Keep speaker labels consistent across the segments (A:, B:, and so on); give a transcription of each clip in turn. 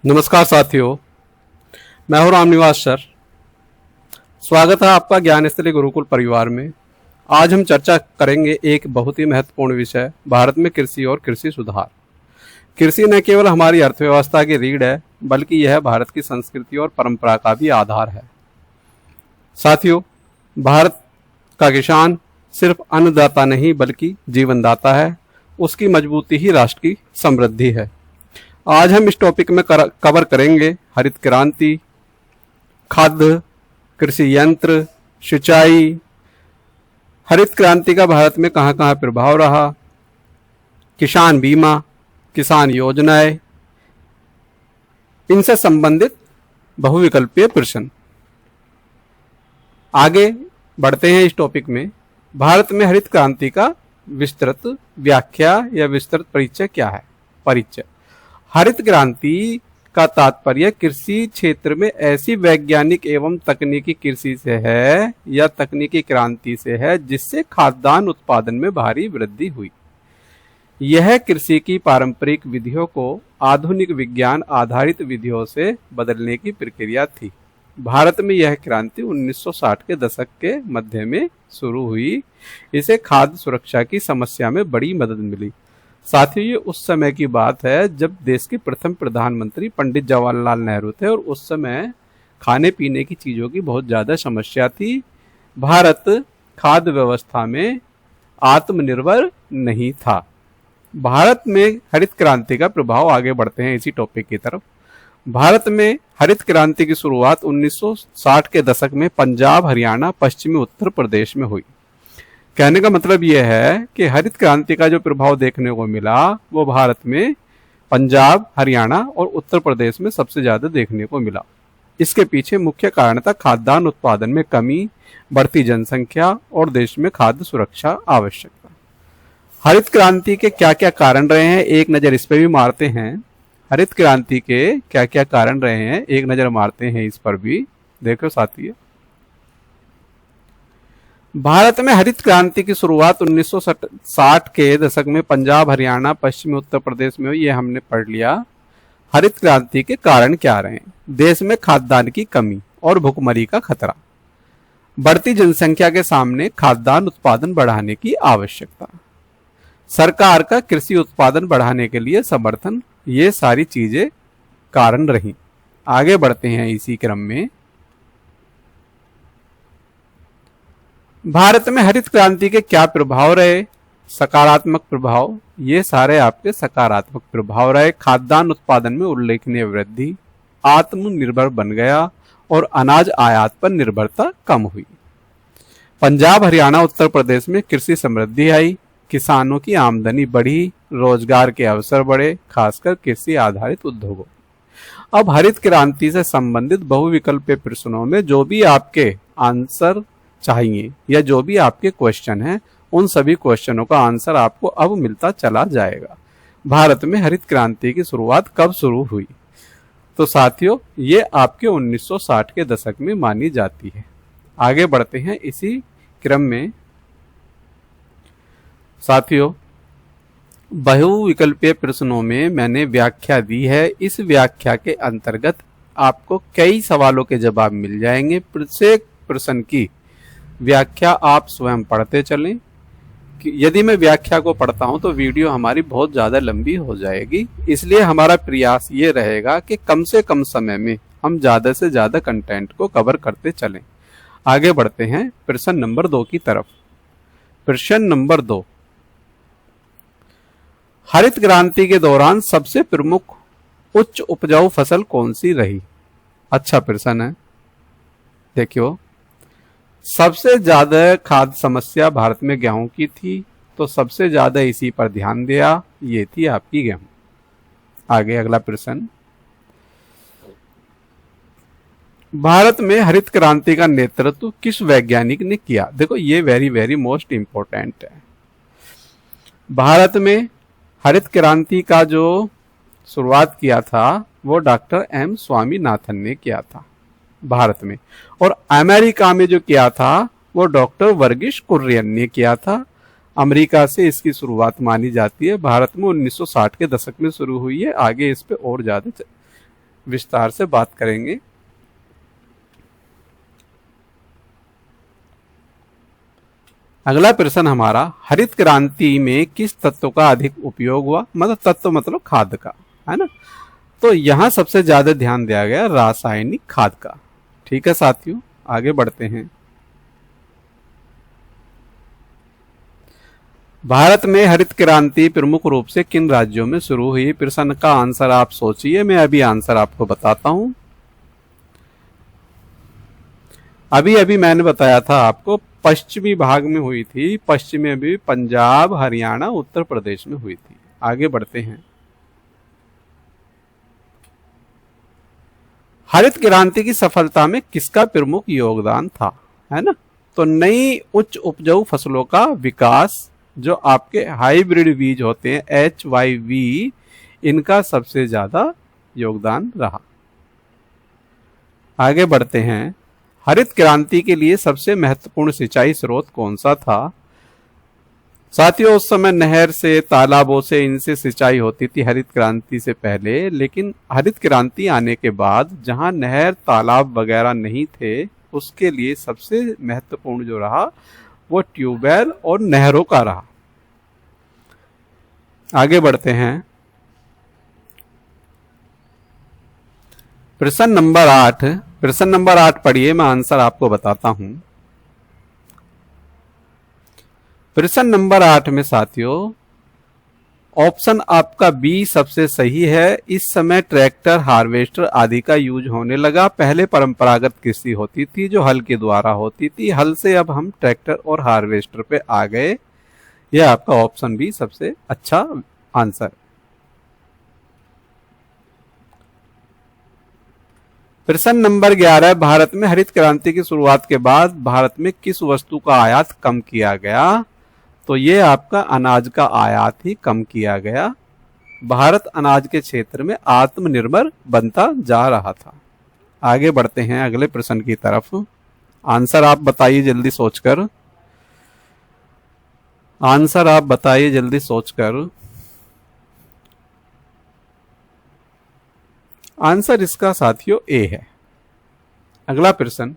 A: नमस्कार साथियों, मैं हूं रामनिवास सर। स्वागत है आपका ज्ञानस्थली गुरुकुल परिवार में। आज हम चर्चा करेंगे एक बहुत ही महत्वपूर्ण विषय, भारत में कृषि और कृषि सुधार। कृषि न केवल हमारी अर्थव्यवस्था की रीढ़ है, बल्कि यह भारत की संस्कृति और परंपरा का भी आधार है। साथियों, भारत का किसान सिर्फ अन्नदाता नहीं बल्कि जीवनदाता है। उसकी मजबूती ही राष्ट्र की समृद्धि है। आज हम इस टॉपिक में कवर करेंगे हरित क्रांति, खाद्य, कृषि यंत्र, सिंचाई। हरित क्रांति का भारत में कहां कहां प्रभाव रहा, किसान बीमा, किसान योजनाएं, इनसे संबंधित बहुविकल्पीय प्रश्न। आगे बढ़ते हैं इस टॉपिक में। भारत में हरित क्रांति का विस्तृत व्याख्या या विस्तृत परिचय क्या है? परिचय: हरित क्रांति का तात्पर्य कृषि क्षेत्र में ऐसी वैज्ञानिक एवं तकनीकी कृषि से है या तकनीकी क्रांति से है जिससे खाद्यान्न उत्पादन में भारी वृद्धि हुई। यह कृषि की पारंपरिक विधियों को आधुनिक विज्ञान आधारित विधियों से बदलने की प्रक्रिया थी। भारत में यह क्रांति 1960 के दशक के मध्य में शुरू हुई। इसे खाद्य सुरक्षा की समस्या में बड़ी मदद मिली। साथ ही ये उस समय की बात है जब देश के प्रथम प्रधानमंत्री पंडित जवाहरलाल नेहरू थे और उस समय खाने पीने की चीजों की बहुत ज्यादा समस्या थी। भारत खाद्य व्यवस्था में आत्मनिर्भर नहीं था। भारत में हरित क्रांति का प्रभाव, आगे बढ़ते हैं इसी टॉपिक की तरफ। भारत में हरित क्रांति की शुरुआत 1960 के दशक में पंजाब, हरियाणा, पश्चिमी उत्तर प्रदेश में हुई। कहने का मतलब यह है कि हरित क्रांति का जो प्रभाव देखने को मिला वो भारत में पंजाब, हरियाणा और उत्तर प्रदेश में सबसे ज्यादा देखने को मिला। इसके पीछे मुख्य कारण था खाद्यान्न उत्पादन में कमी, बढ़ती जनसंख्या और देश में खाद्य सुरक्षा आवश्यकता। हरित क्रांति के क्या क्या कारण रहे हैं, एक नजर इस पे भी मारते हैं। हरित क्रांति के क्या क्या कारण रहे हैं, एक नजर मारते हैं इस पर भी। देखो साथियों, भारत में हरित क्रांति की शुरुआत 1960 के दशक में पंजाब, हरियाणा, पश्चिमी उत्तर प्रदेश में हुई। ये हमने पढ़ लिया। हरित क्रांति के कारण क्या रहे? देश में खाद्यान्न की कमी और भुखमरी का खतरा, बढ़ती जनसंख्या के सामने खाद्यान्न उत्पादन बढ़ाने की आवश्यकता, सरकार का कृषि उत्पादन बढ़ाने के लिए समर्थन, ये सारी चीजें कारण रही। आगे बढ़ते हैं इसी क्रम में। भारत में हरित क्रांति के क्या प्रभाव रहे? सकारात्मक प्रभाव, ये सारे आपके सकारात्मक प्रभाव रहे। खाद्यान्न उत्पादन में उल्लेखनीय वृद्धि, आत्मनिर्भर बन गया और अनाज आयात पर निर्भरता कम हुई। पंजाब, हरियाणा, उत्तर प्रदेश में कृषि समृद्धि आई, किसानों की आमदनी बढ़ी, रोजगार के अवसर बढ़े, खासकर कृषि आधारित उद्योगों। अब हरित क्रांति से संबंधित बहुविकल्पीय प्रश्नों में जो भी आपके आंसर चाहिए या जो भी आपके क्वेश्चन हैं, उन सभी क्वेश्चनों का आंसर आपको अब मिलता चला जाएगा। भारत में हरित क्रांति की शुरुआत कब शुरू हुई? तो साथियों, ये आपके 1960 के दशक में मानी जाती है। आगे बढ़ते हैं इसी क्रम में। साथियों, बहुविकल्पीय प्रश्नों में मैंने व्याख्या दी है। इस व्याख्या के अंतर्गत आपको कई सवालों के जवाब मिल जाएंगे। प्रत्येक प्रश्न की व्याख्या आप स्वयं पढ़ते चलें। यदि मैं व्याख्या को पढ़ता हूं तो वीडियो हमारी बहुत ज्यादा लंबी हो जाएगी, इसलिए हमारा प्रयास ये रहेगा कि कम से कम समय में हम ज्यादा से ज्यादा कंटेंट को कवर करते चलें। आगे बढ़ते हैं प्रश्न नंबर 2 की तरफ। प्रश्न नंबर 2, हरित क्रांति के दौरान सबसे प्रमुख उच्च उपजाऊ फसल कौन सी रही? अच्छा प्रश्न है। देखियो, सबसे ज्यादा खाद्य समस्या भारत में गेहूं की थी, तो सबसे ज्यादा इसी पर ध्यान दिया, ये थी आपकी गेहूं। आगे अगला प्रश्न, भारत में हरित क्रांति का नेतृत्व किस वैज्ञानिक ने किया? देखो, ये वेरी वेरी मोस्ट इंपॉर्टेंट है। भारत में हरित क्रांति का जो शुरुआत किया था वो डॉक्टर एम स्वामीनाथन ने किया था भारत में, और अमेरिका में जो किया था वो डॉक्टर वर्गीस कुरियन ने किया था। अमेरिका से इसकी शुरुआत मानी जाती है। भारत में 1960 के दशक में शुरू हुई है। आगे इस पे और ज्यादा विस्तार से बात करेंगे। अगला प्रश्न हमारा, हरित क्रांति में किस तत्व का अधिक उपयोग हुआ? मतलब तत्व मतलब खाद का, है ना। तो यहां सबसे ज्यादा ध्यान दिया गया रासायनिक खाद का। ठीक है साथियों, आगे बढ़ते हैं। भारत में हरित क्रांति प्रमुख रूप से किन राज्यों में शुरू हुई? प्रश्न का आंसर आप सोचिए, मैं अभी आंसर आपको बताता हूं। अभी अभी मैंने बताया था आपको पश्चिमी भाग में हुई थी, पश्चिम में भी पंजाब, हरियाणा, उत्तर प्रदेश में हुई थी। आगे बढ़ते हैं। हरित क्रांति की सफलता में किसका प्रमुख योगदान था? है ना। तो नई उच्च उपजाऊ फसलों का विकास, जो आपके हाइब्रिड बीज होते हैं HYV, इनका सबसे ज्यादा योगदान रहा। आगे बढ़ते हैं। हरित क्रांति के लिए सबसे महत्वपूर्ण सिंचाई स्रोत कौन सा था? साथियों, उस समय नहर से, तालाबों से, इनसे सिंचाई होती थी हरित क्रांति से पहले। लेकिन हरित क्रांति आने के बाद जहां नहर, तालाब वगैरह नहीं थे, उसके लिए सबसे महत्वपूर्ण जो रहा वो ट्यूबवेल और नहरों का रहा। आगे बढ़ते हैं। प्रश्न नंबर 8। प्रश्न नंबर 8 पढ़िए, मैं आंसर आपको बताता हूं। प्रश्न नंबर 8 में साथियों ऑप्शन आपका बी सबसे सही है। इस समय ट्रैक्टर, हार्वेस्टर आदि का यूज होने लगा। पहले परंपरागत कृषि होती थी जो हल के द्वारा होती थी। हल से अब हम ट्रैक्टर और हार्वेस्टर पे आ गए। यह आपका ऑप्शन बी सबसे अच्छा आंसर। प्रश्न नंबर 11, भारत में हरित क्रांति की शुरुआत के बाद भारत में किस वस्तु का आयात कम किया गया? तो ये आपका अनाज का आयात ही कम किया गया। भारत अनाज के क्षेत्र में आत्मनिर्भर बनता जा रहा था। आगे बढ़ते हैं अगले प्रश्न की तरफ। आंसर आप बताइए जल्दी सोचकर। आंसर आप बताइए जल्दी सोचकर। आंसर इसका साथियों ए है। अगला प्रश्न,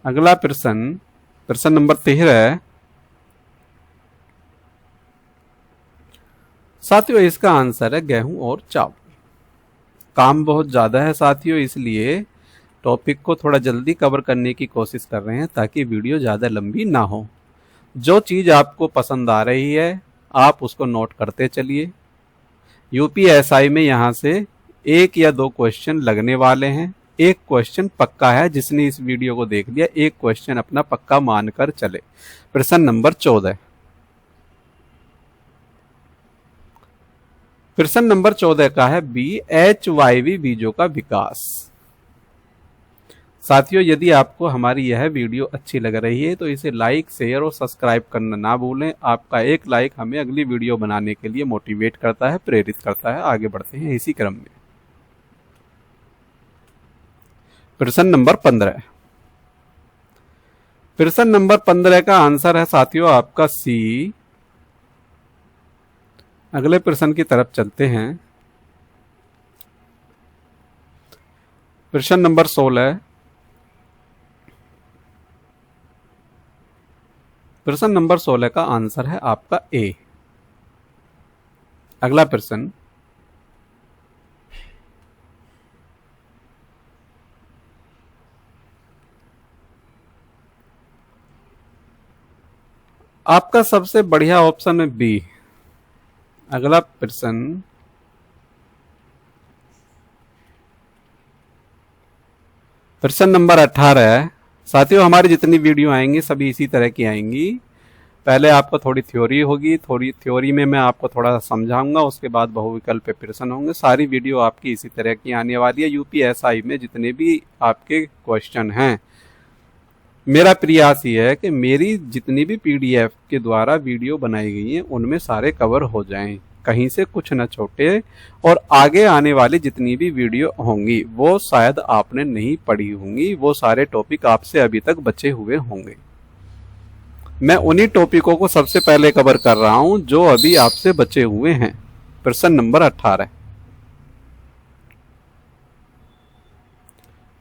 A: अगला प्रश्न, प्रश्न नंबर 13। साथियों इसका आंसर है गेहूं और चावल। काम बहुत ज्यादा है साथियों, इसलिए टॉपिक को थोड़ा जल्दी कवर करने की कोशिश कर रहे हैं ताकि वीडियो ज्यादा लंबी ना हो। जो चीज आपको पसंद आ रही है आप उसको नोट करते चलिए। यूपीएसआई में यहां से 1 या 2 क्वेश्चन लगने वाले हैं। एक क्वेश्चन पक्का है, जिसने इस वीडियो को देख लिया एक क्वेश्चन अपना पक्का मानकर चले। प्रश्न नंबर 14। प्रश्न नंबर 14 का है बी, HYV बीजों का विकास। साथियों यदि आपको हमारी यह वीडियो अच्छी लग रही है तो इसे लाइक, शेयर और सब्सक्राइब करना ना भूलें। आपका एक लाइक हमें अगली वीडियो बनाने के लिए मोटिवेट करता है, प्रेरित करता है। आगे बढ़ते हैं इसी क्रम में। प्रश्न नंबर 15। प्रश्न नंबर 15 का आंसर है साथियों आपका सी। अगले प्रश्न की तरफ चलते हैं। प्रश्न नंबर 16। प्रश्न नंबर 16 का आंसर है आपका ए। अगला प्रश्न, आपका सबसे बढ़िया ऑप्शन है बी। अगला प्रश्न, प्रश्न नंबर 18। साथियों हमारी जितनी वीडियो आएंगी सभी इसी तरह की आएंगी। पहले आपको थोड़ी थ्योरी होगी, थोड़ी थ्योरी में मैं आपको थोड़ा समझाऊंगा, उसके बाद बहुविकल्प पे प्रश्न होंगे। सारी वीडियो आपकी इसी तरह की आने वाली है। यूपीएसआई में जितने भी आपके क्वेश्चन हैं, मेरा प्रयास ये है कि मेरी जितनी भी पीडीएफ के द्वारा वीडियो बनाई गई हैं उनमें सारे कवर हो जाएं, कहीं से कुछ न छूटे। और आगे आने वाली जितनी भी वीडियो होंगी वो शायद आपने नहीं पढ़ी होंगी, वो सारे टॉपिक आपसे अभी तक बचे हुए होंगे। मैं उन्हीं टॉपिकों को सबसे पहले कवर कर रहा हूं जो अभी आपसे बचे हुए हैं। प्रश्न नंबर 18।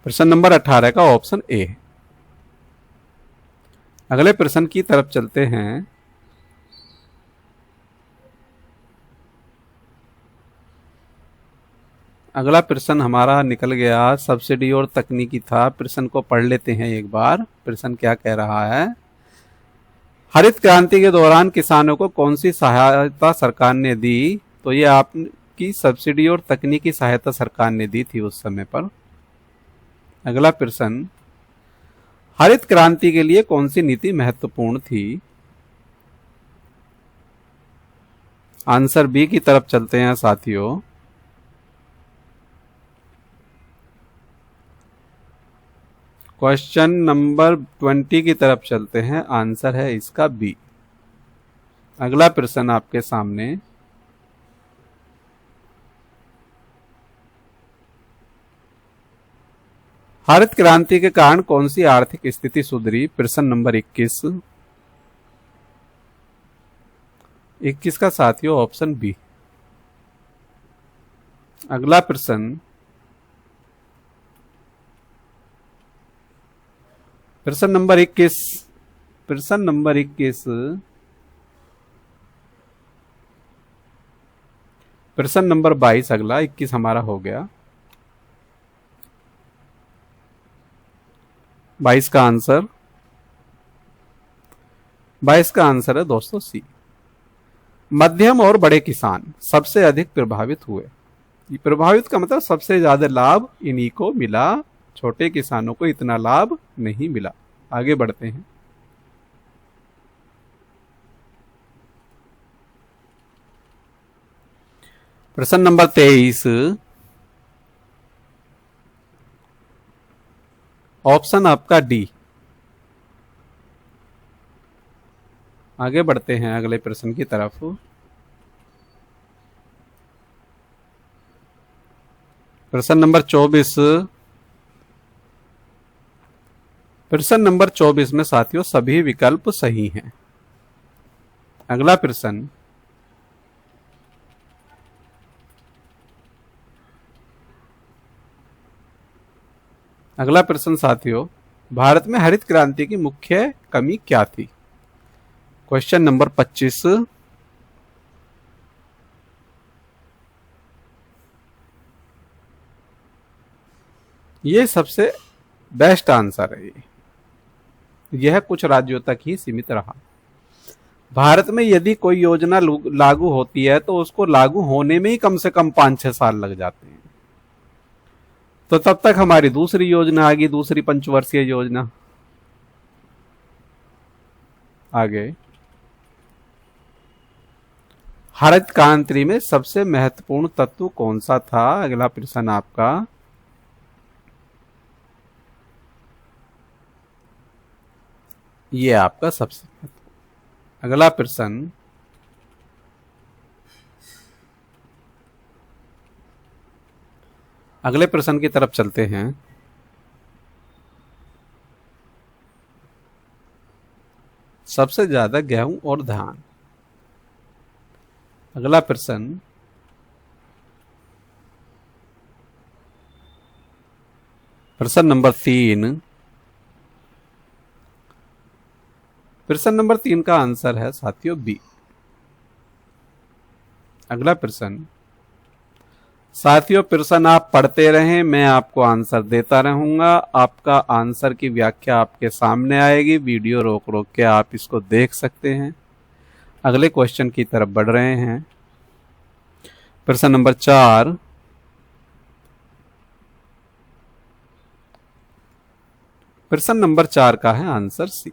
A: प्रश्न नंबर 18 का ऑप्शन ए है। अगले प्रश्न की तरफ चलते हैं। अगला प्रश्न हमारा निकल गया, सब्सिडी और तकनीकी था। प्रश्न को पढ़ लेते हैं एक बार। प्रश्न क्या कह रहा है? हरित क्रांति के दौरान किसानों को कौन सी सहायता सरकार ने दी? तो ये आपकी सब्सिडी और तकनीकी सहायता सरकार ने दी थी उस समय पर। अगला प्रश्न, हरित क्रांति के लिए कौन सी नीति महत्वपूर्ण थी? आंसर बी की तरफ चलते हैं साथियों। क्वेश्चन नंबर 20 की तरफ चलते हैं। आंसर है इसका बी। अगला प्रश्न आपके सामने, हरित क्रांति के कारण कौन सी आर्थिक स्थिति सुधरी? प्रश्न नंबर 21। 21 का साथियों ऑप्शन बी। अगला प्रश्न, प्रश्न नंबर 21। प्रश्न नंबर 21। प्रश्न नंबर 22 अगला, 21 हमारा हो गया। 22 का आंसर, 22 का आंसर है दोस्तों सी। मध्यम और बड़े किसान सबसे अधिक प्रभावित हुए। प्रभावित का मतलब सबसे ज्यादा लाभ इन्हीं को मिला, छोटे किसानों को इतना लाभ नहीं मिला। आगे बढ़ते हैं। प्रश्न नंबर 23। ऑप्शन आपका डी। आगे बढ़ते हैं अगले प्रश्न की तरफ। प्रश्न नंबर 24। प्रश्न नंबर 24 में साथियों सभी विकल्प सही हैं। अगला प्रश्न, अगला प्रश्न साथियों, भारत में हरित क्रांति की मुख्य कमी क्या थी? Question number 25। ये सबसे बेस्ट आंसर है। यह कुछ राज्यों तक ही सीमित रहा। भारत में यदि कोई योजना लागू होती है तो उसको लागू होने में ही कम से कम 5-6 साल लग जाते हैं। तो तब तक हमारी दूसरी योजना आ गई, दूसरी पंचवर्षीय योजना। आगे, हरित क्रांति में सबसे महत्वपूर्ण तत्व कौन सा था? अगला प्रश्न आपका, ये आपका सबसे अगला प्रश्न, अगले प्रश्न की तरफ चलते हैं। सबसे ज्यादा गेहूं और धान। अगला प्रश्न, प्रश्न नंबर 3। प्रश्न नंबर 3 का आंसर है साथियों बी। अगला प्रश्न, साथियों प्रश्न आप पढ़ते रहें, मैं आपको आंसर देता रहूंगा। आपका आंसर की व्याख्या आपके सामने आएगी। वीडियो रोक रोक के आप इसको देख सकते हैं। अगले क्वेश्चन की तरफ बढ़ रहे हैं। प्रश्न नंबर 4। प्रश्न नंबर 4 का है आंसर सी।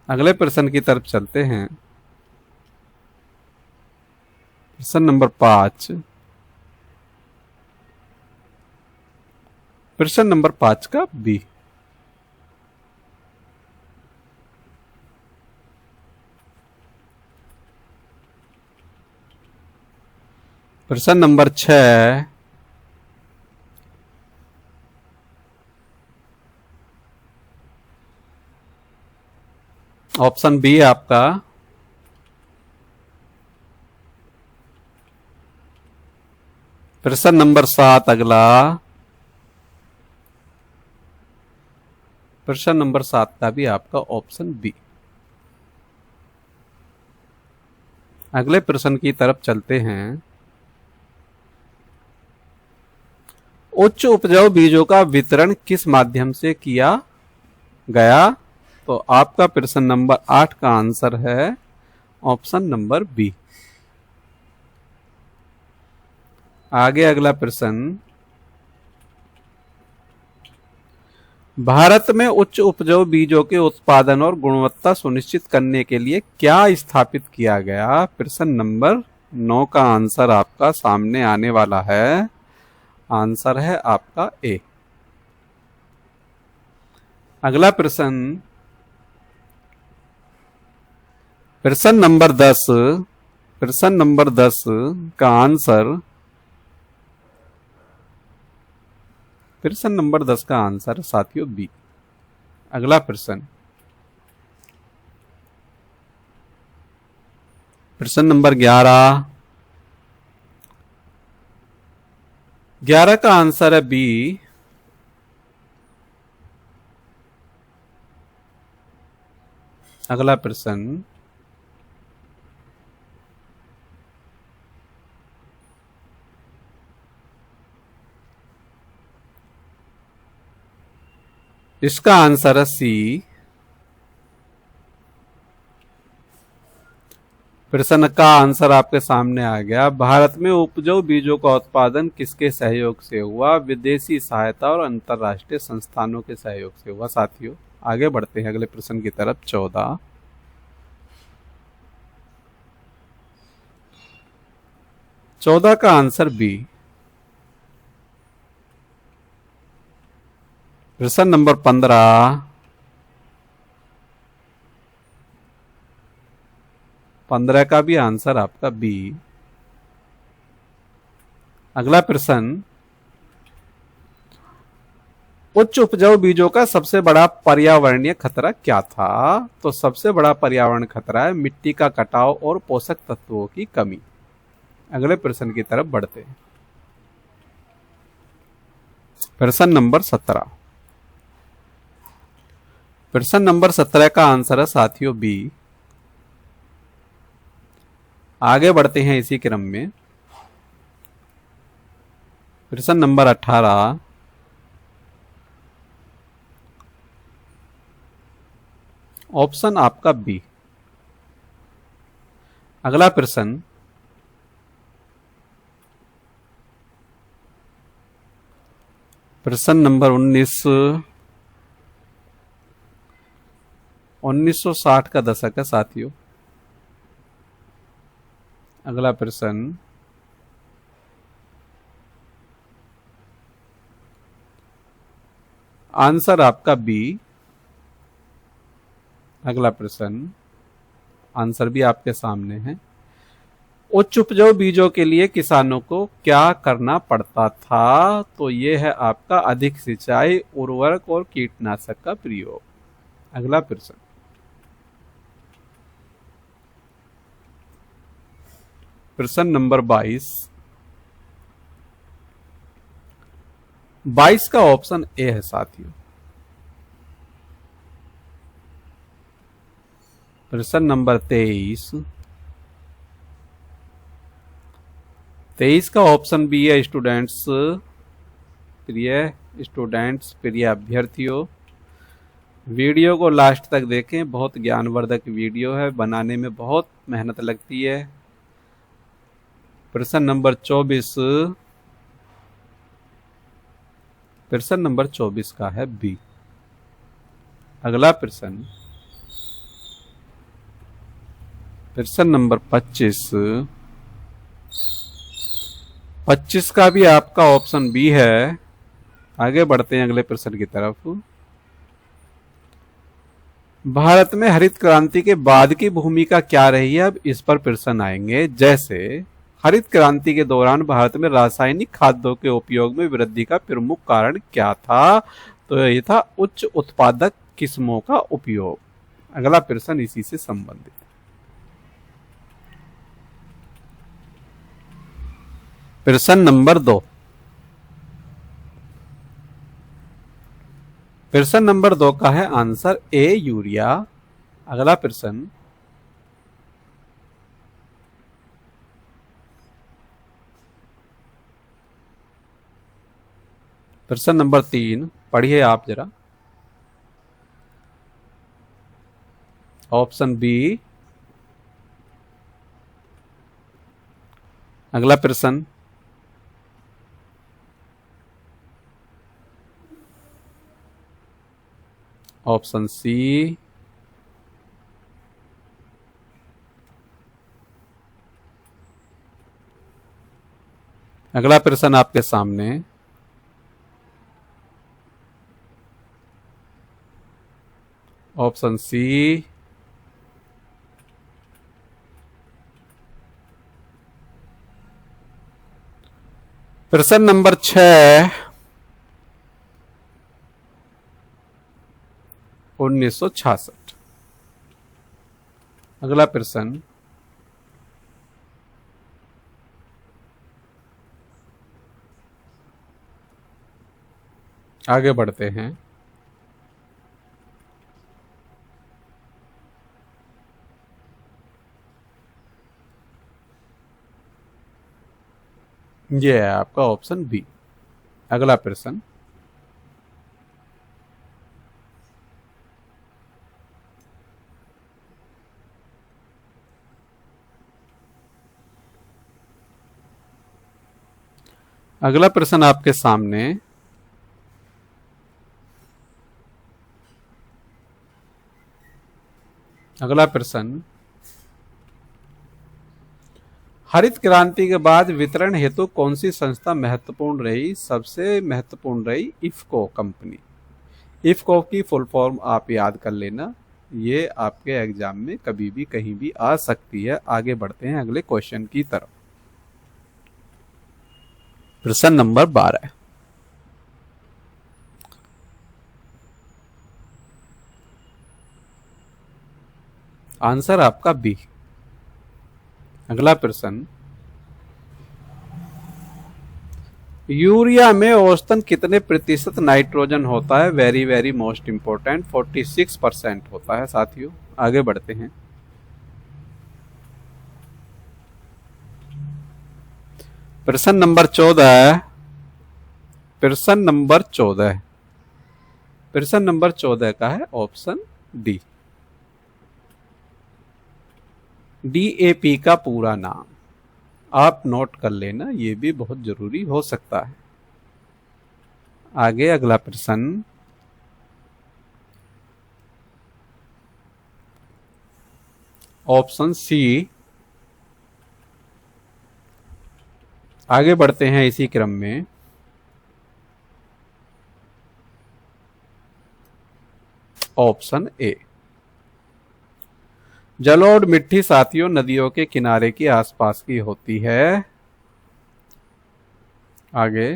A: अगले प्रश्न की तरफ चलते हैं। प्रश्न नंबर 5। प्रश्न नंबर 5 का बी। प्रश्न नंबर 6। ऑप्शन बी है आपका। प्रश्न नंबर 7 अगला। प्रश्न नंबर 7 का भी आपका ऑप्शन बी। अगले प्रश्न की तरफ चलते हैं। उच्च उपजाऊ बीजों का वितरण किस माध्यम से किया गया? तो आपका प्रश्न नंबर 8 का आंसर है ऑप्शन नंबर बी। आगे अगला प्रश्न। भारत में उच्च उपजाऊ बीजों के उत्पादन और गुणवत्ता सुनिश्चित करने के लिए क्या स्थापित किया गया? प्रश्न नंबर 9 का आंसर आपका सामने आने वाला है। आंसर है आपका ए। अगला प्रश्न। प्रश्न नंबर 10। प्रश्न नंबर 10 का आंसर। प्रश्न नंबर 10 का आंसर साथियों बी। अगला प्रश्न। प्रश्न नंबर 11। 11 का आंसर है बी। अगला प्रश्न। इसका आंसर है सी। प्रश्न का आंसर आपके सामने आ गया। भारत में उपजाऊ बीजों का उत्पादन किसके सहयोग से हुआ? विदेशी सहायता और अंतर्राष्ट्रीय संस्थानों के सहयोग से हुआ। साथियों आगे बढ़ते हैं अगले प्रश्न की तरफ। 14। 14 का आंसर बी। प्रश्न नंबर 15। 15 का भी आंसर आपका बी। अगला प्रश्न। उच्च उपजाऊ बीजों का सबसे बड़ा पर्यावरणीय खतरा क्या था? तो सबसे बड़ा पर्यावरण खतरा है मिट्टी का कटाव और पोषक तत्वों की कमी। अगले प्रश्न की तरफ बढ़ते हैं। प्रश्न नंबर 17। प्रश्न नंबर 17 का आंसर है साथियों बी। आगे बढ़ते हैं इसी क्रम में। प्रश्न नंबर 18। ऑप्शन आपका बी। अगला प्रश्न। प्रश्न नंबर 19। 1960 का दशक है साथियों। अगला प्रश्न। आंसर आपका बी। अगला प्रश्न। आंसर भी आपके सामने है। उच्च उपजाऊ बीजों के लिए किसानों को क्या करना पड़ता था? तो यह है आपका अधिक सिंचाई, उर्वरक और कीटनाशक का प्रयोग। अगला प्रश्न। प्रश्न नंबर 22। 22 का ऑप्शन ए है साथियों। प्रश्न नंबर 23। 23 का ऑप्शन बी है स्टूडेंट्स। प्रिय अभ्यर्थियों, वीडियो को लास्ट तक देखें। बहुत ज्ञानवर्धक वीडियो है, बनाने में बहुत मेहनत लगती है। प्रश्न नंबर 24। प्रश्न नंबर 24 का है बी। अगला प्रश्न। प्रश्न नंबर 25। 25 का भी आपका ऑप्शन बी है। आगे बढ़ते हैं अगले प्रश्न की तरफ। भारत में हरित क्रांति के बाद की भूमिका क्या रही है? अब इस पर प्रश्न आएंगे। जैसे हरित क्रांति के दौरान भारत में रासायनिक खाद्यों के उपयोग में वृद्धि का प्रमुख कारण क्या था? तो यह था उच्च उत्पादक किस्मों का उपयोग। अगला प्रश्न इसी से संबंधित। प्रश्न नंबर 2। प्रश्न नंबर 2 का है आंसर ए यूरिया। अगला प्रश्न, प्रश्न नंबर 3 पढ़िए आप जरा। Option B. अगला प्रश्न, ऑप्शन सी। अगला प्रश्न आपके सामने, ऑप्शन सी। प्रश्न नंबर 6 1966। अगला प्रश्न, आगे बढ़ते हैं। ये है आपका ऑप्शन बी। अगला प्रश्न, अगला प्रश्न आपके सामने, अगला प्रश्न, हरित क्रांति के बाद वितरण हेतु कौन सी संस्था महत्वपूर्ण रही? सबसे महत्वपूर्ण रही इफको कंपनी। इफको की फुल फॉर्म आप याद कर लेना, ये आपके एग्जाम में कभी भी कहीं भी आ सकती है। आगे बढ़ते हैं अगले क्वेश्चन की तरफ। प्रश्न नंबर 12। आंसर आपका बी। अगला प्रश्न, यूरिया में औसतन कितने प्रतिशत नाइट्रोजन होता है? वेरी वेरी मोस्ट इंपोर्टेंट, 46% होता है साथियों। आगे बढ़ते हैं। प्रश्न नंबर 14। प्रश्न नंबर 14। प्रश्न नंबर 14 का है ऑप्शन डी। डीएपी का पूरा नाम आप नोट कर लेना, ये भी बहुत जरूरी हो सकता है। आगे अगला प्रश्न, ऑप्शन सी। आगे बढ़ते हैं इसी क्रम में। Option A. जलोढ़ मिट्टी साथियों नदियों के किनारे की आसपास की होती है। आगे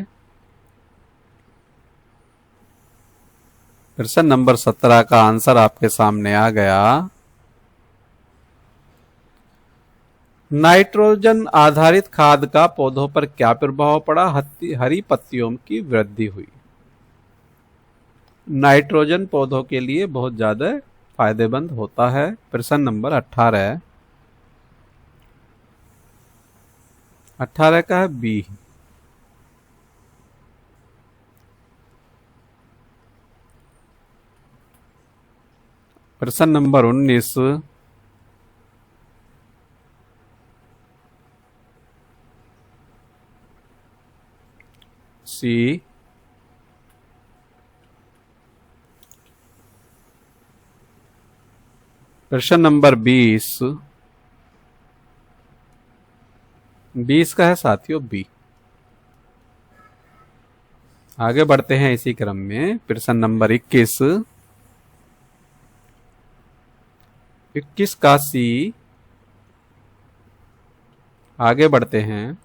A: प्रश्न नंबर 17 का आंसर आपके सामने आ गया। नाइट्रोजन आधारित खाद का पौधों पर क्या प्रभाव पड़ा? हरी पत्तियों की वृद्धि हुई। नाइट्रोजन पौधों के लिए बहुत ज्यादा फायदेमंद होता है। प्रश्न नंबर 18। 18 का है बी। प्रश्न नंबर 19। सी। प्रश्न नंबर 20। 20 का है साथियों बी। आगे बढ़ते हैं इसी क्रम में। प्रश्न नंबर 21। 21 का सी। आगे बढ़ते हैं।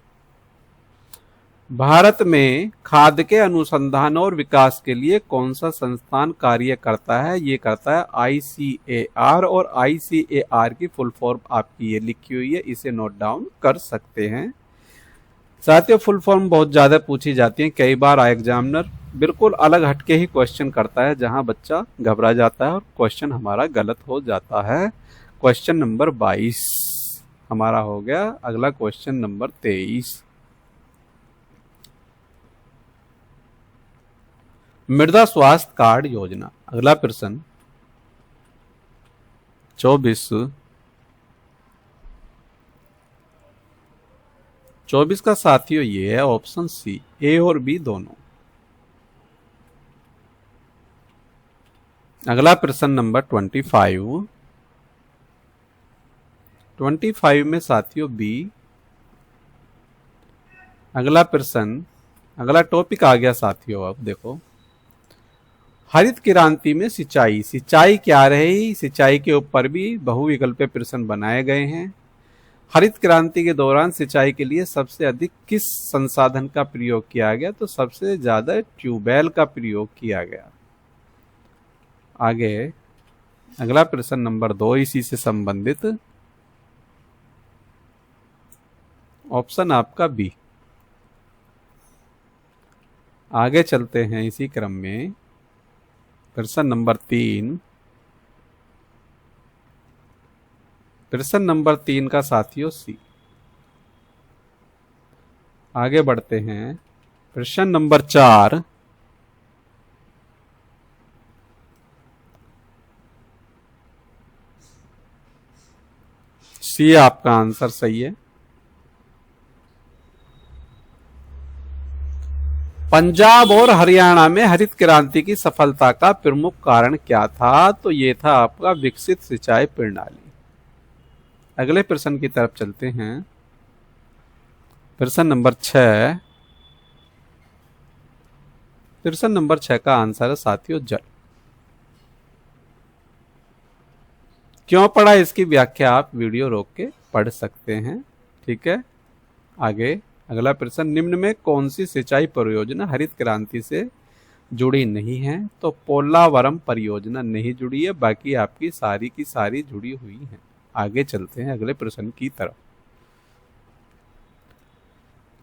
A: भारत में खाद्य के अनुसंधान और विकास के लिए कौन सा संस्थान कार्य करता है? ये करता है ICAR, और ICAR की फुल फॉर्म आपकी ये लिखी हुई है, इसे नोट डाउन कर सकते हैं। साथियों, फुल फॉर्म बहुत ज्यादा पूछी जाती है, कई बार एग्जामिनर बिल्कुल अलग हटके ही क्वेश्चन करता है, जहां बच्चा घबरा जाता है और क्वेश्चन हमारा गलत हो जाता है। क्वेश्चन नंबर 22 हमारा हो गया। अगला क्वेश्चन नंबर 23, मृदा स्वास्थ्य कार्ड योजना। अगला प्रश्न 24 का साथियों ये है ऑप्शन सी, ए और बी दोनों। अगला प्रश्न नंबर 25 में साथियों बी। अगला प्रश्न, अगला टॉपिक आ गया साथियों, अब देखो हरित क्रांति में सिंचाई, सिंचाई क्या रही, सिंचाई के ऊपर भी बहुविकल्पीय प्रश्न बनाए गए हैं। हरित क्रांति के दौरान सिंचाई के लिए सबसे अधिक किस संसाधन का प्रयोग किया गया? तो सबसे ज्यादा ट्यूबवेल का प्रयोग किया गया। आगे अगला प्रश्न नंबर 2 इसी से संबंधित, ऑप्शन आपका बी। आगे चलते हैं इसी क्रम में, प्रश्न नंबर 3, प्रश्न नंबर 3 का साथियों सी। आगे बढ़ते हैं, प्रश्न नंबर 4, सी आपका आंसर सही है। पंजाब और हरियाणा में हरित क्रांति की सफलता का प्रमुख कारण क्या था? तो ये था आपका विकसित सिंचाई प्रणाली। अगले प्रश्न की तरफ चलते हैं, प्रश्न नंबर 6। प्रश्न नंबर 6 का आंसर है साथियों जल। क्यों पढ़ा, इसकी व्याख्या आप वीडियो रोक के पढ़ सकते हैं। ठीक है, आगे अगला प्रश्न, निम्न में कौन सी सिंचाई परियोजना हरित क्रांति से जुड़ी नहीं है? तो पोलावरम परियोजना नहीं जुड़ी है, बाकी आपकी सारी की सारी जुड़ी हुई है। आगे चलते हैं अगले प्रश्न की तरफ।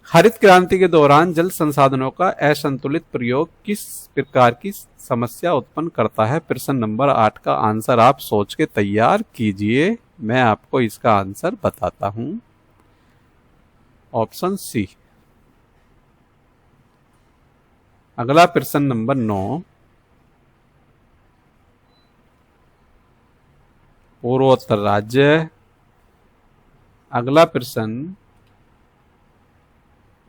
A: हरित क्रांति के दौरान जल संसाधनों का असंतुलित प्रयोग किस प्रकार की समस्या उत्पन्न करता है? प्रश्न नंबर 8 का आंसर आप सोच के तैयार कीजिए, मैं आपको इसका आंसर बताता हूं। Option C. अगला प्रश्न नंबर 9, पूर्वोत्तर राज्य। अगला प्रश्न,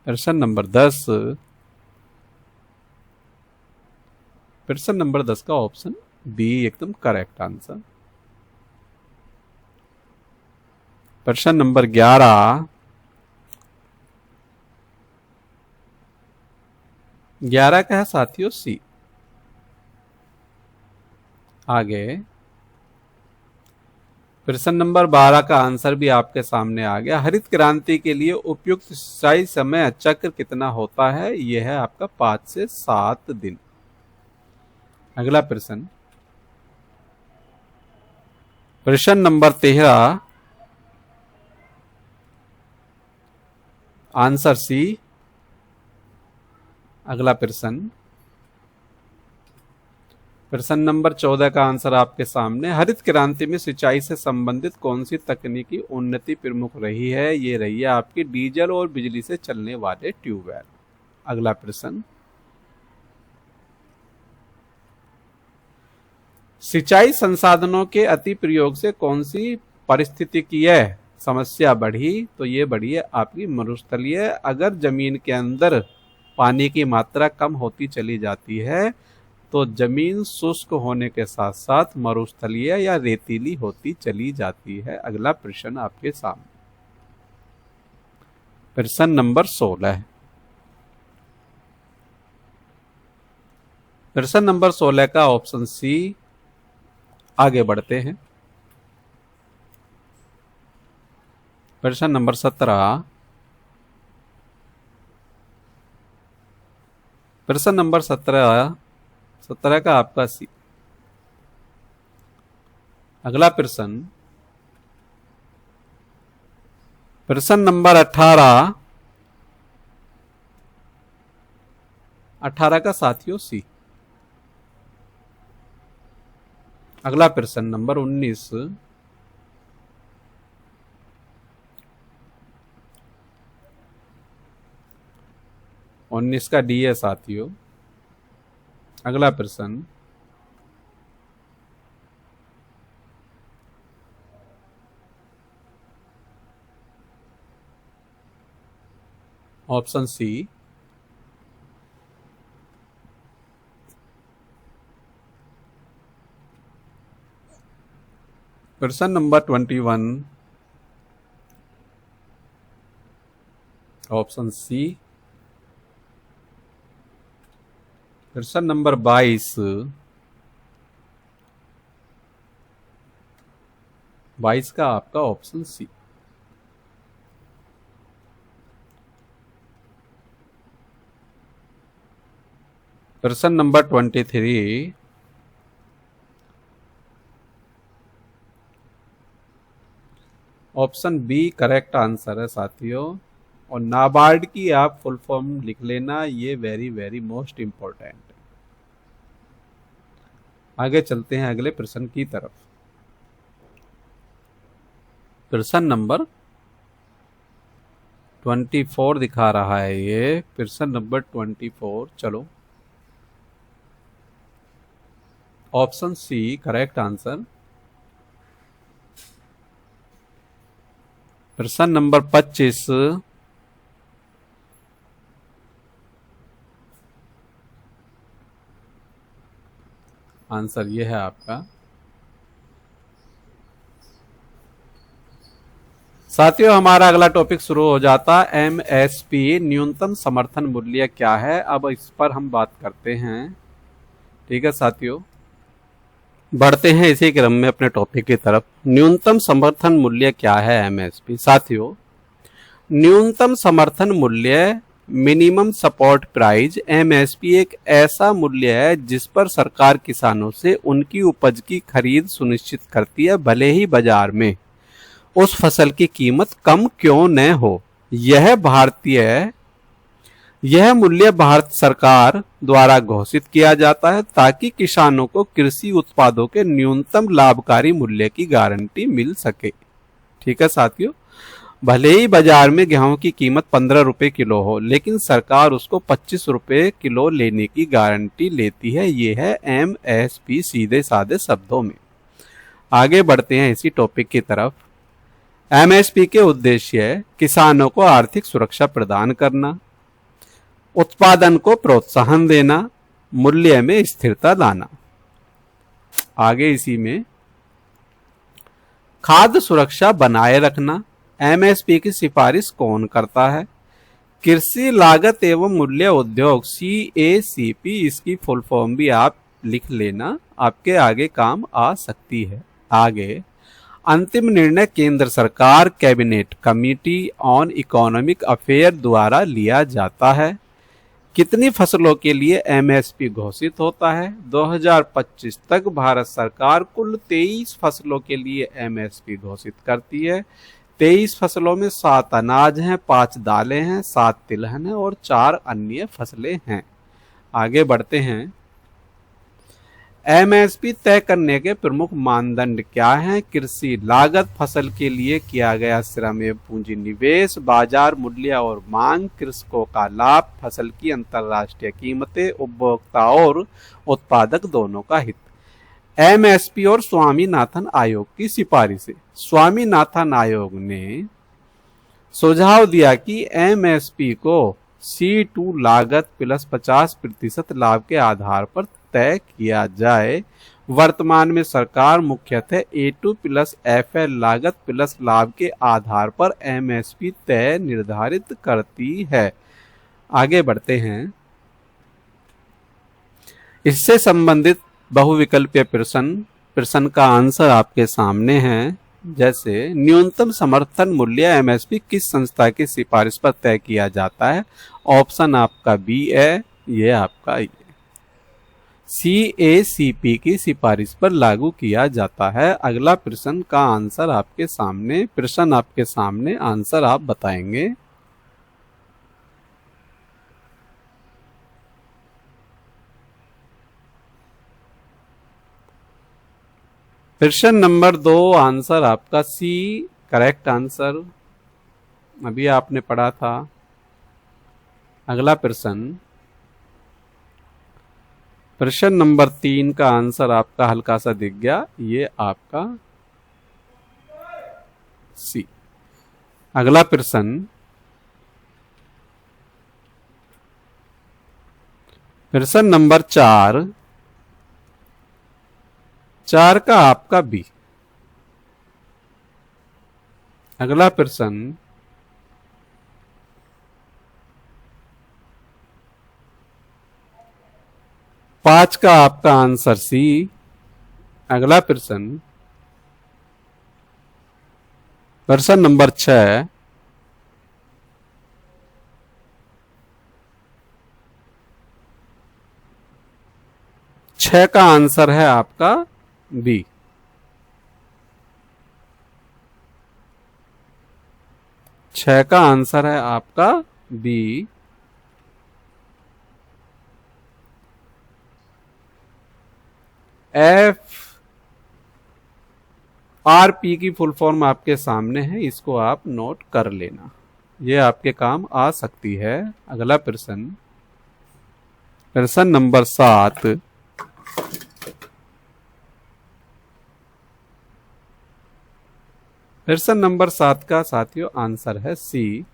A: प्रश्न नंबर 10, प्रश्न नंबर 10 का ऑप्शन बी एकदम करेक्ट आंसर। प्रश्न नंबर 11, 11 का है साथियों सी। आगे प्रश्न नंबर 12 का आंसर भी आपके सामने आ गया। हरित क्रांति के लिए उपयुक्त सिंचाई समय चक्र कितना होता है? यह है आपका 5 से 7 दिन। अगला प्रश्न, प्रश्न नंबर 13, आंसर सी। अगला प्रश्न, प्रश्न नंबर 14 का आंसर आपके सामने, हरित क्रांति में सिंचाई से संबंधित कौन सी तकनीकी उन्नति प्रमुख रही है? ये रही है आपकी डीजल और बिजली से चलने वाले ट्यूबवेल। अगला प्रश्न, सिंचाई संसाधनों के अति प्रयोग से कौन सी पारिस्थितिकीय समस्या बढ़ी? तो ये बढ़ी है आपकी मरुस्थलीय। अगर जमीन के अंदर पानी की मात्रा कम होती चली जाती है तो जमीन शुष्क होने के साथ साथ मरुस्थलीय या रेतीली होती चली जाती है। अगला प्रश्न आपके सामने, प्रश्न नंबर 16। प्रश्न नंबर 16 का ऑप्शन सी। आगे बढ़ते हैं, प्रश्न नंबर 17, प्रश्न नंबर 17 का आपका सी। अगला प्रश्न, प्रश्न नंबर 18 का साथियों सी। अगला प्रश्न नंबर 19 का डी है साथियों। अगला प्रश्न, ऑप्शन सी। प्रश्न नंबर 21, ऑप्शन सी। प्रश्न नंबर 22 का आपका ऑप्शन सी। प्रश्न number 23, option B correct answer है साथियों। और नाबार्ड की आप फुल फॉर्म लिख लेना, ये वेरी वेरी मोस्ट इंपॉर्टेंट। आगे चलते हैं अगले प्रश्न की तरफ। प्रश्न नंबर 24 दिखा रहा है ये। प्रश्न नंबर 24, चलो ऑप्शन सी करेक्ट आंसर। प्रश्न नंबर 25, आंसर ये है आपका। साथियों हमारा अगला टॉपिक शुरू हो जाता है। एमएसपी न्यूनतम समर्थन मूल्य क्या है, अब इस पर हम बात करते हैं। ठीक है साथियों, बढ़ते हैं इसी क्रम में अपने टॉपिक की तरफ। न्यूनतम समर्थन मूल्य क्या है एमएसपी। साथियों न्यूनतम समर्थन मूल्य मिनिमम सपोर्ट प्राइस एमएसपी एक ऐसा मूल्य है जिस पर सरकार किसानों से उनकी उपज की खरीद सुनिश्चित करती है, भले ही बाजार में उस फसल की कीमत कम क्यों न हो। यह मूल्य भारत सरकार द्वारा घोषित किया जाता है ताकि किसानों को कृषि उत्पादों के न्यूनतम लाभकारी मूल्य की गारंटी मिल सके। ठीक है साथियों, भले ही बाजार में गेहूं की कीमत 15 रुपए किलो हो, लेकिन सरकार उसको 25 रुपए किलो लेने की गारंटी लेती है। ये है एमएसपी सीधे साधे शब्दों में। आगे बढ़ते हैं इसी टॉपिक की तरफ। एमएसपी के उद्देश्य किसानों को आर्थिक सुरक्षा प्रदान करना, उत्पादन को प्रोत्साहन देना, मूल्य में स्थिरता लाना। आगे इसी में खाद्य सुरक्षा बनाए रखना। एमएसपी की सिफारिश कौन करता है। कृषि लागत एवं मूल्य उद्योग CACP, इसकी फुल फॉर्म भी आप लिख लेना, आपके आगे काम आ सकती है। आगे अंतिम निर्णय केंद्र सरकार cabinet committee on economic affair द्वारा लिया जाता है। कितनी फसलों के लिए एमएसपी घोषित होता है। 2025 तक भारत सरकार कुल 23 फसलों के लिए एमएसपी घोषित करती है। 23 फसलों में 7 अनाज हैं, 5 दालें हैं, 7 तिलहन हैं और 4 अन्य फसलें हैं। आगे बढ़ते हैं। एमएसपी तय करने के प्रमुख मानदंड क्या हैं। कृषि लागत, फसल के लिए किया गया श्रम एवं पूंजी निवेश, बाजार मूल्य और मांग, कृषकों का लाभ, फसल की अंतर्राष्ट्रीय कीमतें, उपभोक्ता और उत्पादक दोनों का हित। एमएसपी और स्वामीनाथन आयोग की सिफारिशें। स्वामीनाथन आयोग ने सुझाव दिया कि एमएसपी को C2 लागत प्लस 50% लाभ के आधार पर तय किया जाए। वर्तमान में सरकार मुख्यतः A2 प्लस FL लागत प्लस लाभ के आधार पर एमएसपी तय निर्धारित करती है। आगे बढ़ते हैं। इससे संबंधित बहुविकल्पीय प्रश्न का आंसर आपके सामने है। जैसे न्यूनतम समर्थन मूल्य एमएसपी किस संस्था की सिफारिश पर तय किया जाता है। ऑप्शन आपका बी है ये आपका CACP की सिफारिश पर लागू किया जाता है। अगला प्रश्न का आंसर आपके सामने, प्रश्न आपके सामने, आंसर आप बताएंगे। प्रश्न नंबर 2, आंसर आपका सी, करेक्ट आंसर अभी आपने पढ़ा था। अगला प्रश्न, प्रश्न नंबर 3 का आंसर आपका हल्का सा दिख गया, ये आपका सी। अगला प्रश्न, प्रश्न नंबर 4, 4 का आपका बी। अगला प्रश्न, 5 का आपका आंसर सी। अगला प्रश्न, प्रश्न नंबर 6, 6 का आंसर है आपका बी। छह का आंसर है आपका बी। FRP की फुल फॉर्म आपके सामने है, इसको आप नोट कर लेना, ये आपके काम आ सकती है। अगला प्रश्न, प्रश्न नंबर 7, प्रश्न नंबर 7 का साथियों आंसर है सी।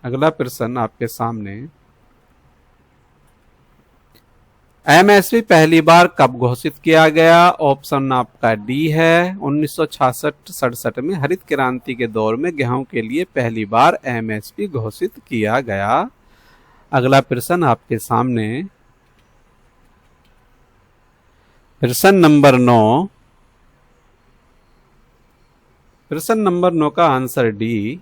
A: अगला प्रश्न आपके सामने, MSP पहली बार कब घोषित किया गया? ऑप्शन आपका डी है, 1966-67 में हरित क्रांति के दौर में गेहूं के लिए पहली बार MSP घोषित किया गया। अगला प्रश्न आपके सामने, प्रश्न नंबर 9, प्रश्न नंबर 9 का आंसर डी।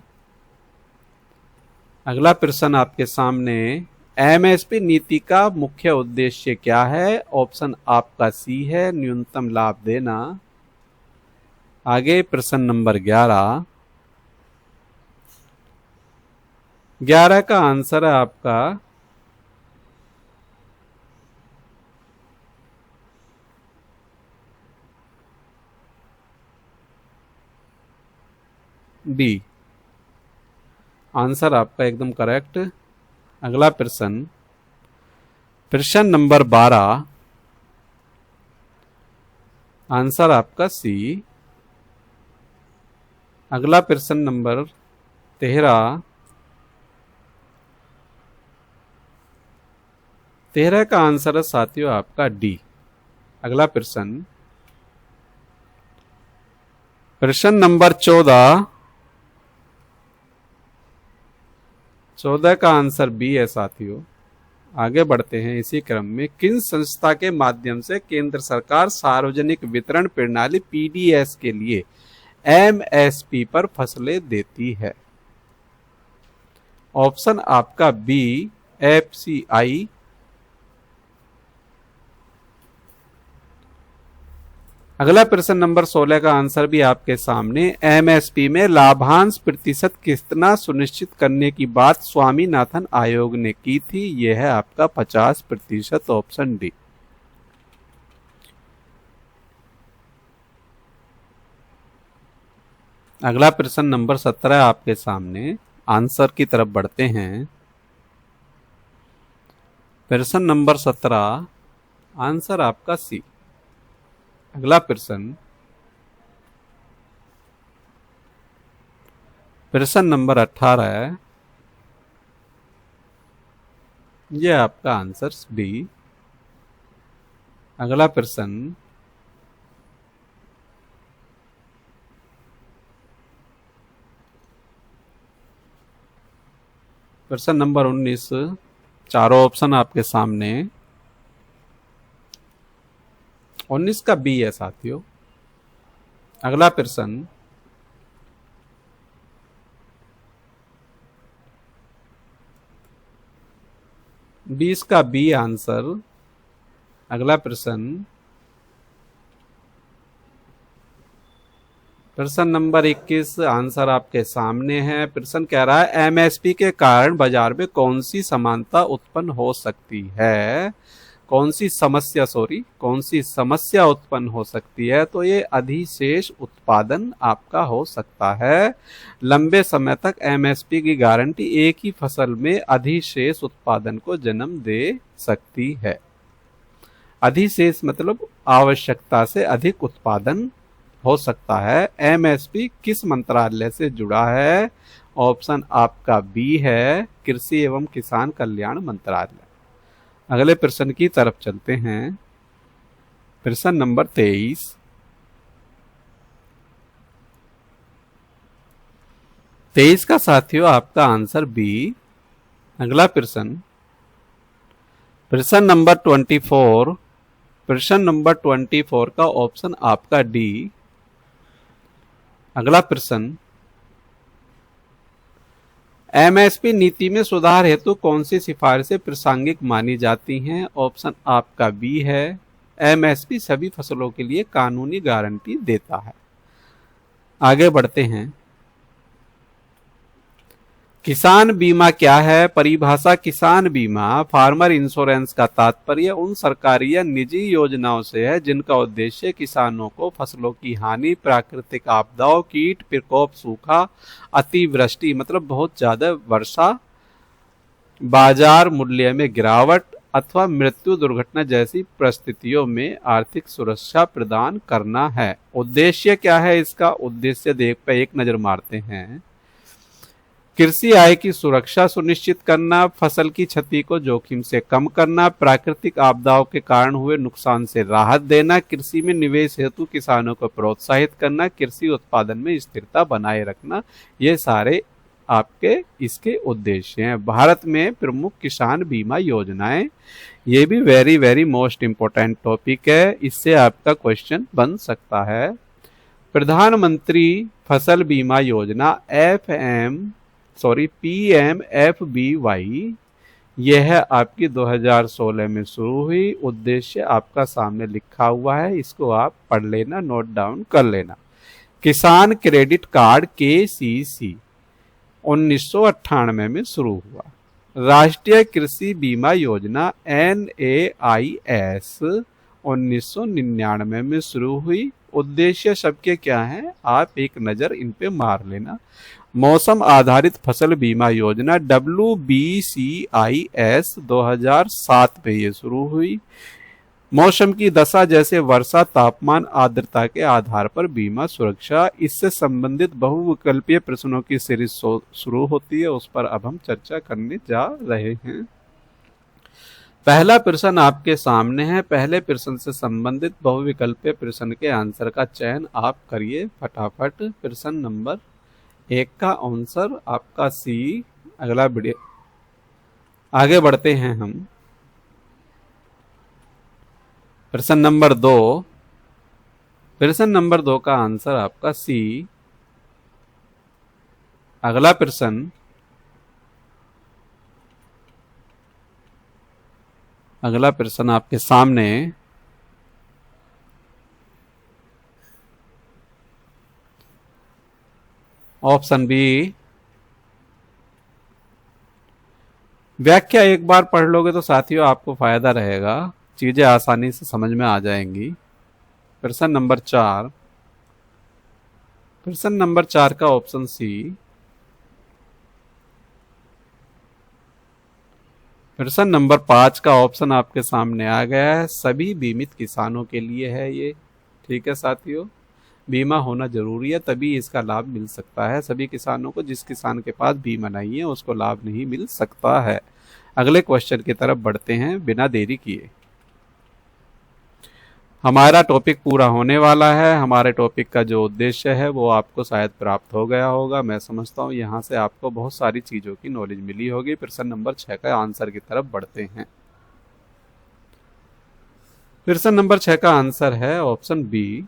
A: अगला प्रश्न आपके सामने, MSP नीति का मुख्य उद्देश्य क्या है? ऑप्शन आपका सी है, न्यूनतम लाभ देना। आगे प्रश्न नंबर 11, 11 का आंसर है आपका बी। आंसर आपका एकदम करेक्ट। अगला प्रश्न, प्रश्न नंबर 12, आंसर आपका सी। अगला प्रश्न नंबर 13, 13 का आंसर है साथियों आपका डी। अगला प्रश्न, प्रश्न नंबर 14, 14 का आंसर बी है साथियों। आगे बढ़ते हैं इसी क्रम में, किन संस्था के माध्यम से केंद्र सरकार सार्वजनिक वितरण प्रणाली PDS के लिए MSP पर फसलें देती है? ऑप्शन आपका बी, FCI। अगला प्रश्न नंबर 16 का आंसर भी आपके सामने, MSP में लाभांश प्रतिशत कितना सुनिश्चित करने की बात स्वामीनाथन आयोग ने की थी? यह है आपका 50%, ऑप्शन डी। अगला प्रश्न नंबर 17 आपके सामने, आंसर की तरफ बढ़ते हैं। प्रश्न नंबर 17, आंसर आपका सी। अगला प्रश्न, प्रश्न नंबर 18, यह आपका आंसर बी। अगला प्रश्न, प्रश्न नंबर 19, चारों ऑप्शन आपके सामने, 19 का बी है साथियों। अगला प्रश्न, 20 का बी आंसर। अगला प्रश्न, प्रश्न नंबर 21 आंसर आपके सामने है। प्रश्न कह रहा है एमएसपी के कारण बाजार में कौन सी समानता उत्पन्न हो सकती है, कौन सी समस्या उत्पन्न हो सकती है। तो ये अधिशेष उत्पादन आपका हो सकता है। लंबे समय तक एमएसपी की गारंटी एक ही फसल में अधिशेष उत्पादन को जन्म दे सकती है। अधिशेष मतलब आवश्यकता से अधिक उत्पादन हो सकता है। एमएसपी किस मंत्रालय से जुड़ा है? ऑप्शन आपका बी है, कृषि एवं किसान कल्याण मंत्रालय। अगले प्रश्न की तरफ चलते हैं। प्रश्न नंबर 23। का साथियों आपका आंसर बी। अगला प्रश्न, प्रश्न नंबर 24। प्रश्न नंबर 24 का ऑप्शन आपका डी। अगला प्रश्न, एमएसपी नीति में सुधार हेतु कौन सी सिफारिशें प्रासंगिक मानी जाती हैं? ऑप्शन आपका बी है, एमएसपी सभी फसलों के लिए कानूनी गारंटी देता है। आगे बढ़ते हैं। किसान बीमा क्या है? परिभाषा, किसान बीमा फार्मर इंश्योरेंस का तात्पर्य उन सरकारी या निजी योजनाओं से है जिनका उद्देश्य किसानों को फसलों की हानि, प्राकृतिक आपदाओं, कीट प्रकोप, सूखा, अतिवृष्टि मतलब बहुत ज्यादा वर्षा, बाजार मूल्य में गिरावट अथवा मृत्यु, दुर्घटना जैसी परिस्थितियों में आर्थिक सुरक्षा प्रदान करना है। उद्देश्य क्या है इसका? उद्देश्य देख पे एक नजर मारते हैं। कृषि आय की सुरक्षा सुनिश्चित करना, फसल की क्षति को जोखिम से कम करना, प्राकृतिक आपदाओं के कारण हुए नुकसान से राहत देना, कृषि में निवेश हेतु किसानों को प्रोत्साहित करना, कृषि उत्पादन में स्थिरता बनाए रखना, ये सारे आपके इसके उद्देश्य हैं। भारत में प्रमुख किसान बीमा योजनाएं, ये भी very very most important topic है, इससे आपका क्वेश्चन बन सकता है। प्रधानमंत्री फसल बीमा योजना PMFBY, यह आपकी 2016 में शुरू हुई। उद्देश्य आपका सामने लिखा हुआ है, इसको आप पढ़ लेना, नोट डाउन कर लेना। किसान क्रेडिट कार्ड KCC 1998 में शुरू हुआ। राष्ट्रीय कृषि बीमा योजना NAIS 1999 में शुरू हुई। उद्देश्य सबके क्या है, आप एक नजर इन पे मार लेना। मौसम आधारित फसल बीमा योजना WBCIS 2007 में ये शुरू हुई। मौसम की दशा जैसे वर्षा, तापमान, आर्द्रता के आधार पर बीमा सुरक्षा, इससे संबंधित बहुविकल्पीय प्रश्नों की सीरीज शुरू होती है, उस पर अब हम चर्चा करने जा रहे हैं। पहला प्रश्न आपके सामने है। पहले प्रश्न से संबंधित बहुविकल्पीय प्रश्न के आंसर का चयन आप करिए फटाफट। प्रश्न नंबर 1 का आंसर आपका सी। अगला वीडियो आगे बढ़ते हैं हम। प्रश्न नंबर 2। प्रश्न नंबर 2 का आंसर आपका सी। अगला प्रश्न, अगला प्रश्न आपके सामने। Option B. व्याख्या एक बार पढ़ लोगे तो साथियों आपको फायदा रहेगा, चीजें आसानी से समझ में आ जाएंगी। प्रश्न नंबर 4। प्रश्न नंबर 4 का ऑप्शन सी। प्रश्न नंबर 5 का ऑप्शन आपके सामने आ गया है, सभी बीमित किसानों के लिए है ये। ठीक है साथियों, बीमा होना जरूरी है, तभी इसका लाभ मिल सकता है। सभी किसानों को, जिस किसान के पास बीमा नहीं है उसको लाभ नहीं मिल सकता है। अगले क्वेश्चन की तरफ बढ़ते हैं बिना देरी किए। हमारा टॉपिक पूरा होने वाला है। हमारे टॉपिक का जो उद्देश्य है वो आपको शायद प्राप्त हो गया होगा। मैं समझता हूँ यहाँ से आपको बहुत सारी चीजों की नॉलेज मिली होगी। प्रश्न नंबर 6 का आंसर की तरफ बढ़ते हैं। प्रश्न नंबर 6 का आंसर है ऑप्शन बी।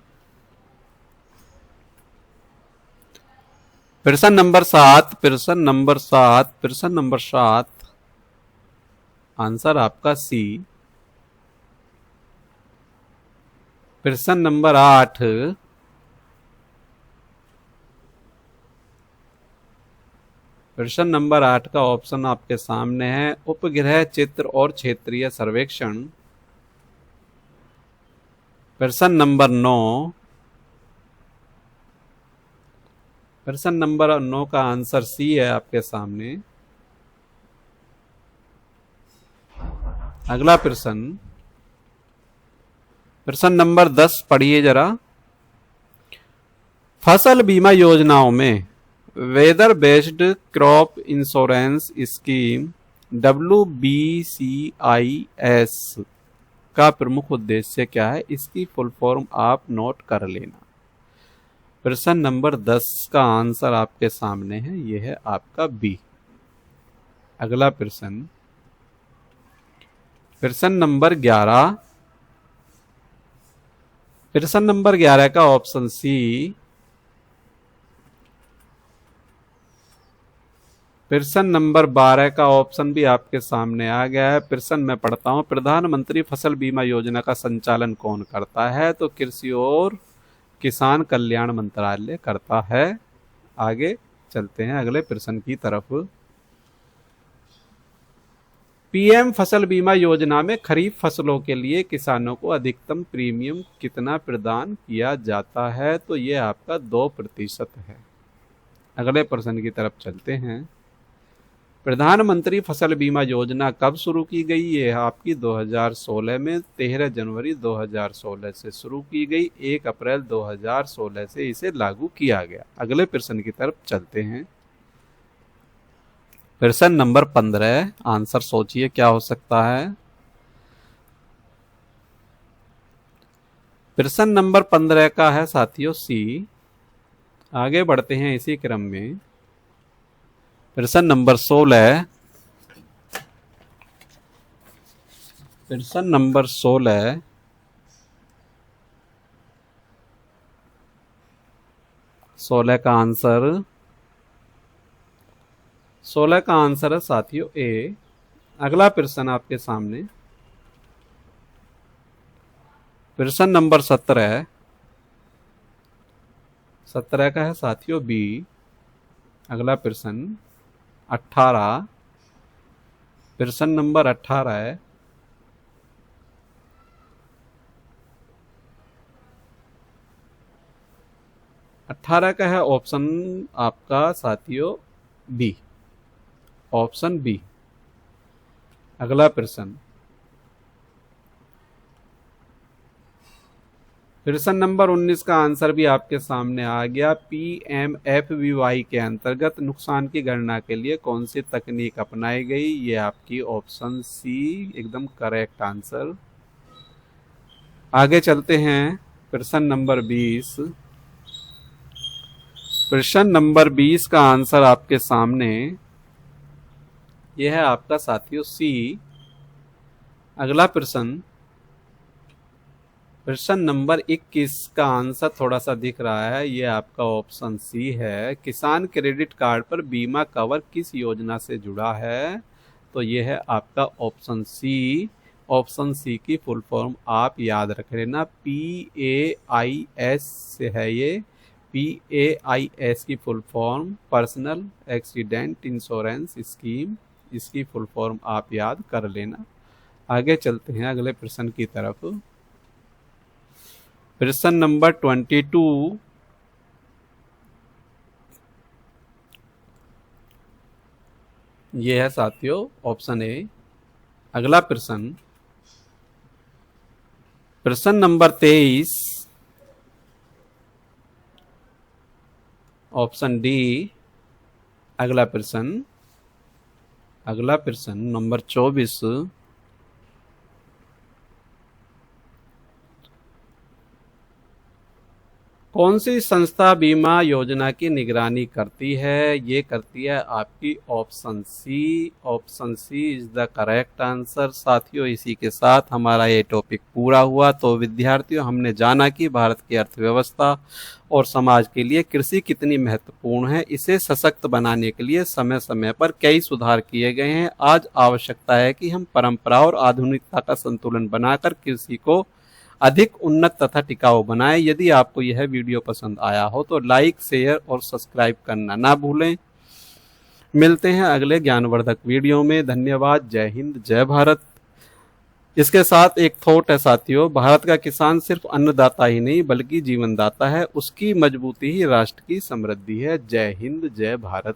A: प्रश्न नंबर 7। प्रश्न नंबर 7। प्रश्न नंबर 7। आंसर आपका सी। प्रश्न नंबर 8, प्रश्न नंबर 8 का ऑप्शन आपके सामने है। उपग्रह चित्र और क्षेत्रीय सर्वेक्षण। प्रश्न नंबर 9, प्रश्न नंबर 9 का आंसर सी है आपके सामने। अगला प्रश्न, प्रश्न नंबर 10 पढ़िए जरा। फसल बीमा योजनाओं में weather based crop insurance scheme WBCIS का प्रमुख उद्देश्य क्या है? इसकी फुल फॉर्म आप नोट कर लेना। प्रश्न नंबर 10 का आंसर आपके सामने है, यह है आपका बी। अगला प्रश्न, प्रश्न नंबर 11, प्रश्न नंबर 11 का ऑप्शन सी। प्रश्न नंबर 12 का ऑप्शन भी आपके सामने आ गया है। प्रश्न मैं पढ़ता हूं। प्रधानमंत्री फसल बीमा योजना का संचालन कौन करता है? तो कृषि और किसान कल्याण मंत्रालय करता है। आगे चलते हैं अगले प्रश्न की तरफ। पीएम फसल बीमा योजना में खरीफ फसलों के लिए किसानों को अधिकतम प्रीमियम कितना प्रदान किया जाता है? तो ये आपका 2% है। अगले प्रश्न की तरफ चलते हैं। प्रधानमंत्री फसल बीमा योजना कब शुरू की गई? ये आपकी 2016 में 13 जनवरी 2016 से शुरू की गई। 1 अप्रैल 2016 से इसे लागू किया गया। अगले प्रश्न की तरफ चलते हैं। प्रश्न नंबर 15, आंसर सोचिए क्या हो सकता है। प्रश्न नंबर 15 का है साथियों सी। आगे बढ़ते हैं इसी क्रम में। प्रश्न नंबर 16, प्रश्न नंबर 16, 16 का आंसर, 16 का आंसर है साथियों ए। अगला प्रश्न आपके सामने। प्रश्न नंबर 17, 17 का है साथियों बी। अगला प्रश्न 18, प्रश्न नंबर 18 है। अठारह का है ऑप्शन आपका साथियों बी, ऑप्शन बी। अगला प्रश्न, प्रश्न नंबर 19 का आंसर भी आपके सामने आ गया। PMFBY के अंतर्गत नुकसान की गणना के लिए कौन सी तकनीक अपनाई गई? ये आपकी ऑप्शन सी एकदम करेक्ट आंसर। आगे चलते हैं। प्रश्न नंबर 20, प्रश्न नंबर 20 का आंसर आपके सामने, यह है आपका साथियों सी। अगला प्रश्न, प्रश्न नंबर 21 का आंसर थोड़ा सा दिख रहा है, ये आपका ऑप्शन सी है। किसान क्रेडिट कार्ड पर बीमा कवर किस योजना से जुड़ा है? तो ये है आपका ऑप्शन सी। ऑप्शन सी की फुल फॉर्म आप याद रख लेना, PAIS से है ये। PAIS की full form personal accident insurance scheme, इसकी फुल फॉर्म आप याद कर लेना। आगे चलते हैं अगले प्रश्न की तरफ। प्रश्न नंबर 22, ये है साथियों ऑप्शन ए। अगला प्रश्न, प्रश्न नंबर 23, ऑप्शन डी। अगला प्रश्न, अगला प्रश्न नंबर 24, कौन सी संस्था बीमा योजना की निगरानी करती है? ये करती है आपकी option C. Option C is the correct answer. साथियों, इसी के साथ हमारा ये टॉपिक पूरा हुआ। तो विद्यार्थियों, हमने जाना कि भारत की अर्थव्यवस्था और समाज के लिए कृषि कितनी महत्वपूर्ण है। इसे सशक्त बनाने के लिए समय समय पर कई सुधार किए गए हैं। आज आवश्यकता है कि हम परंपरा और आधुनिकता का संतुलन बनाकर कृषि को अधिक उन्नत तथा टिकाऊ बनाएं। यदि आपको यह वीडियो पसंद आया हो तो लाइक, शेयर और सब्सक्राइब करना ना भूलें। मिलते हैं अगले ज्ञानवर्धक वीडियो में। धन्यवाद। जय हिंद, जय भारत। इसके साथ एक थॉट है साथियों, भारत का किसान सिर्फ अन्नदाता ही नहीं बल्कि जीवनदाता है। उसकी मजबूती ही राष्ट्र की समृद्धि है। जय हिंद, जय भारत।